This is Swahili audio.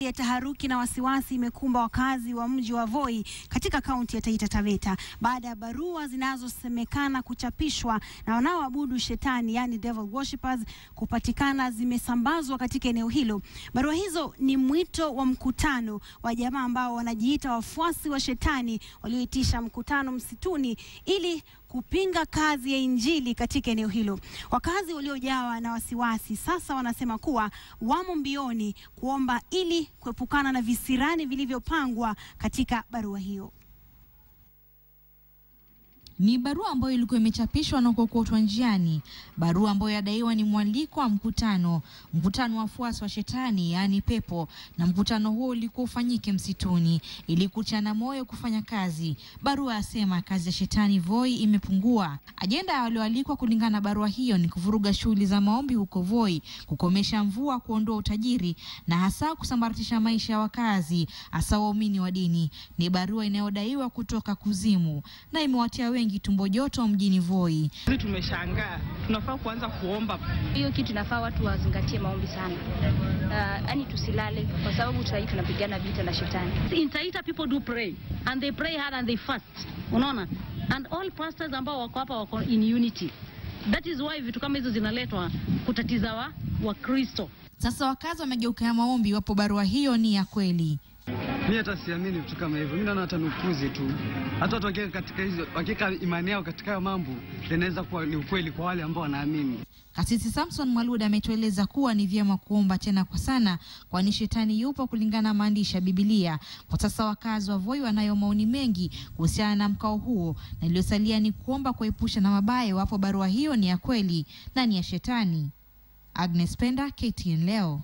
Ya taharuki na wasiwasi imekumba wakazi wa mji wa Voi katika kaunti ya Taita Taveta baada ya barua zinazosemekana kuchapishwa na wanaoabudu shetani, yani devil worshippers, kupatikana zimesambazwa katika eneo hilo. Barua hizo ni mwito wa mkutano wa jamaa ambao wanajiita wafuasi wa shetani walioitisha mkutano msituni ili kupinga kazi ya Injili katika eneo hilo. Wakazi waliojawa na wasiwasi sasa wanasema kuwa wamo mbioni kuomba ili kuepukana na visirani vilivyopangwa katika barua hiyo. Ni barua ambayo ilikuwa imechapishwa na kuokotwa njiani. Barua ambayo yadaiwa ni mwaliko wa mkutano wa wafuasi wa shetani, yani pepo, na mkutano huo ulikuwa ufanyike msituni ili kuchana moyo kufanya kazi. Barua yasema kazi ya shetani Voi imepungua. Ajenda ya walioalikwa kulingana na barua hiyo ni kuvuruga shughuli za maombi huko Voi, kukomesha mvua, kuondoa utajiri na hasa kusambaratisha maisha ya wakazi, hasa waumini wa dini. Ni barua inayodaiwa kutoka kuzimu na imewatia wengi tumbo joto mjini Voi. Sisi tumeshangaa, tunafaa kuanza kuomba. Hiyo kitu inafaa watu wazingatie maombi sana. Yaani tusilale kwa sababu sasa tunapigana vita na shetani. In Taita people do pray and they pray hard and they fast. Unaona? And all pastors ambao wako hapa wako in unity. That is why vitu kama hizo zinaletwa kutatiza wa Kristo. Sasa wakazi wamegeukia maombi wapo barua hiyo ni ya kweli. Mimi hata siamini vitu kama hivyo. Mimi naona hata nupuzi tu. Hata watu wakiweka katika hizo, wakiweka imani yao katika mambo, inaweza kuwa ni ukweli kwa wale ambao wanaamini. Kasisi Samson Maluda ametueleza kuwa ni vyema kuomba tena kwa sana, kwani shetani yupo kulingana na maandishi ya Biblia. Kwa sasa wakazi wa Voi wanayo maoni mengi kuhusiana na mkao huo, na iliyosalia ni kuomba kuepusha na mabaya wapo barua hiyo ni ya kweli na ni ya shetani. Agnes Penda, KTN leo.